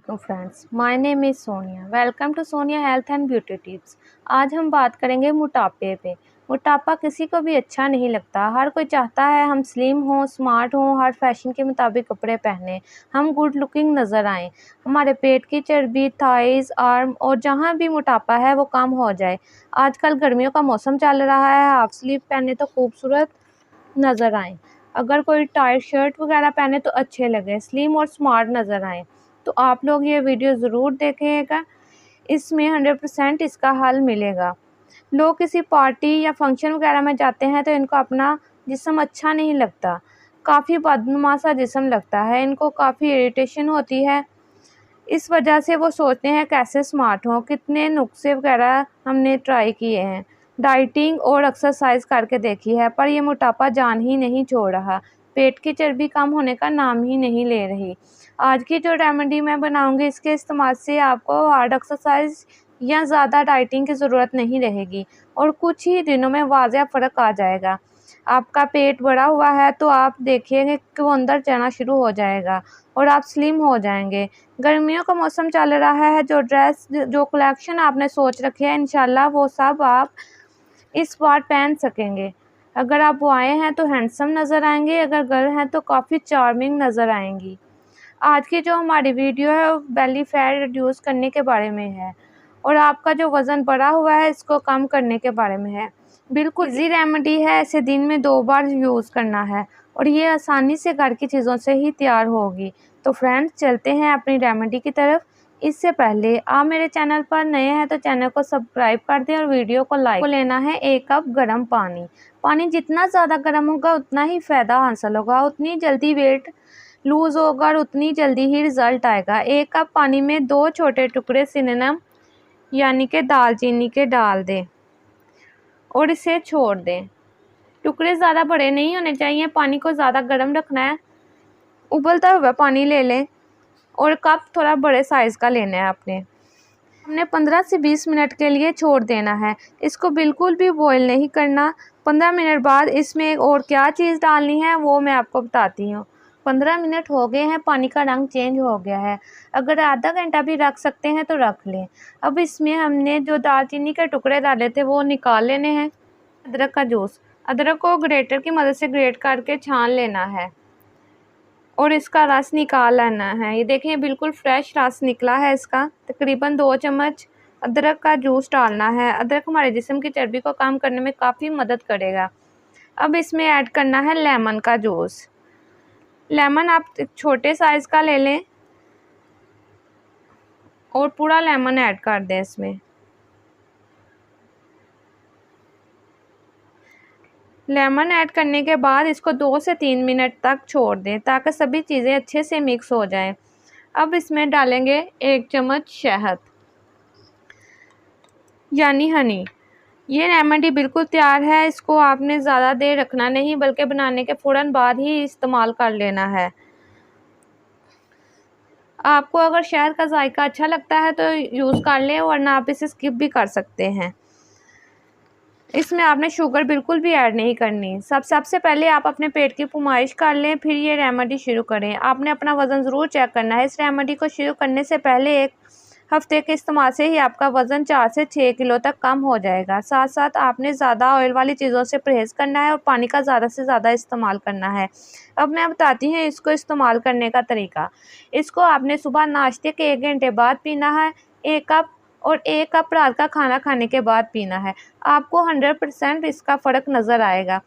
वालेकुम friends, my name is Sonia. Welcome to Sonia health and beauty tips. आज हम बात करेंगे मोटापे पे। मोटापा किसी को भी अच्छा नहीं लगता। हर कोई चाहता है हम स्लिम हों, स्मार्ट हों, हर फैशन के मुताबिक कपड़े पहने, हम गुड लुकिंग नज़र आएँ, हमारे पेट की चर्बी, थाइज़, आर्म और जहाँ भी मोटापा है वो कम हो जाए। आजकल गर्मियों का मौसम चल रहा है, हाफ स्लीव पहने तो खूबसूरत नज़र आएँ। अगर कोई टाइट शर्ट वगैरह पहने तो अच्छे लगे, स्लिम और स्मार्ट नज़र आएँ। तो आप लोग ये वीडियो ज़रूर देखिएगा, इसमें 100% इसका हल मिलेगा। लोग किसी पार्टी या फंक्शन वगैरह में जाते हैं तो इनको अपना जिस्म अच्छा नहीं लगता, काफ़ी बदनुमा सा जिस्म लगता है, इनको काफ़ी इरिटेशन होती है। इस वजह से वो सोचते हैं कैसे स्मार्ट हों। कितने नुस्खे वगैरह हमने ट्राई किए हैं, डाइटिंग और एक्सरसाइज करके देखी है, पर ये मोटापा जान ही नहीं छोड़ रहा। पेट की चर्बी कम होने का नाम ही नहीं ले रही। आज की जो रेमेडी मैं बनाऊंगी, इसके इस्तेमाल से आपको हार्ड एक्सरसाइज या ज़्यादा डाइटिंग की ज़रूरत नहीं रहेगी और कुछ ही दिनों में वाज़ेह फ़र्क आ जाएगा। आपका पेट बढ़ा हुआ है तो आप देखिएगा कि वो अंदर जाना शुरू हो जाएगा और आप स्लिम हो जाएंगे। गर्मियों का मौसम चल रहा है, जो कलेक्शन आपने सोच रखी है, इंशाल्लाह वो सब आप इस बार पहन सकेंगे। अगर आप बॉय हैं तो हैंडसम नज़र आएंगे, अगर गर्ल हैं तो काफ़ी चार्मिंग नज़र आएंगी। आज की जो हमारी वीडियो है वो बेली फैट रिड्यूस करने के बारे में है और आपका जो वज़न बढ़ा हुआ है इसको कम करने के बारे में है। बिल्कुल इजी रेमेडी है, इसे दिन में 2 बार यूज़ करना है और ये आसानी से घर की चीज़ों से ही तैयार होगी। तो फ्रेंड्स, चलते हैं अपनी रेमेडी की तरफ। इससे पहले आप मेरे चैनल पर नए हैं तो चैनल को सब्सक्राइब कर दें और वीडियो को लाइक। लेना है 1 कप गर्म पानी। पानी जितना ज़्यादा गर्म होगा उतना ही फ़ायदा हासिल होगा, उतनी जल्दी वेट लूज़ होगा और उतनी जल्दी ही रिज़ल्ट आएगा। 1 कप पानी में 2 छोटे टुकड़े सिनेमन यानी कि दालचीनी के डाल दें और इसे छोड़ दें। टुकड़े ज़्यादा बड़े नहीं होने चाहिए, पानी को ज़्यादा गर्म रखना है। उबलता हुआ पानी ले लें और कप थोड़ा बड़े साइज़ का लेना है हमने 15 से 20 मिनट के लिए छोड़ देना है। इसको बिल्कुल भी बॉईल नहीं करना। 15 मिनट बाद इसमें और क्या चीज़ डालनी है वो मैं आपको बताती हूँ। 15 मिनट हो गए हैं, पानी का रंग चेंज हो गया है। अगर आधा घंटा भी रख सकते हैं तो रख लें। अब इसमें हमने जो दालचीनी के टुकड़े डाले थे वो निकाल लेने हैं। अदरक का जूस, अदरक को ग्रेटर की मदद से ग्रेट करके छान लेना है और इसका रस निकाल लेना है। ये देखिए बिल्कुल फ्रेश रस निकला है इसका। तकरीबन 2 चम्मच अदरक का जूस डालना है। अदरक हमारे जिस्म की चर्बी को कम करने में काफ़ी मदद करेगा। अब इसमें ऐड करना है लेमन का जूस। लेमन आप छोटे साइज़ का ले लें और पूरा लेमन ऐड कर दें इसमें। लेमन ऐड करने के बाद इसको 2 से 3 मिनट तक छोड़ दें ताकि सभी चीज़ें अच्छे से मिक्स हो जाएं। अब इसमें डालेंगे 1 चम्मच शहद यानी हनी। ये रेमेडी बिल्कुल तैयार है, इसको आपने ज़्यादा देर रखना नहीं बल्कि बनाने के फ़ौरन बाद ही इस्तेमाल कर लेना है। आपको अगर शहद का जायका अच्छा लगता है तो यूज़ कर लें, वरना आप इसे स्किप भी कर सकते हैं। इसमें आपने शुगर बिल्कुल भी ऐड नहीं करनी। सबसे पहले आप अपने पेट की फरमाइश कर लें, फिर ये रेमेडी शुरू करें। आपने अपना वज़न ज़रूर चेक करना है। इस रेमेडी को शुरू करने से पहले 1 हफ्ते के इस्तेमाल से ही आपका वज़न 4 से 6 किलो तक कम हो जाएगा। साथ साथ आपने ज़्यादा ऑयल वाली चीज़ों से परहेज़ करना है और पानी का ज़्यादा से ज़्यादा इस्तेमाल करना है। अब मैं बताती हूँ इसको इस्तेमाल करने का तरीका। इसको आपने सुबह नाश्ते के 1 घंटे बाद पीना है, 1 कप, और 1 कप रात का खाना खाने के बाद पीना है। आपको 100% इसका फ़र्क नज़र आएगा।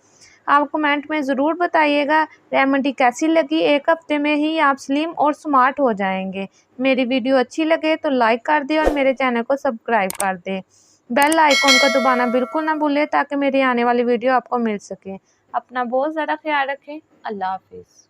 आप कमेंट में ज़रूर बताइएगा रेमेडी कैसी लगी। 1 हफ्ते में ही आप स्लिम और स्मार्ट हो जाएंगे। मेरी वीडियो अच्छी लगे तो लाइक कर दें और मेरे चैनल को सब्सक्राइब कर दें। बेल आइकॉन को दबाना बिल्कुल ना भूलें ताकि मेरी आने वाली वीडियो आपको मिल सके। अपना बहुत ज़्यादा ख्याल रखें। अल्लाह हाफिज़।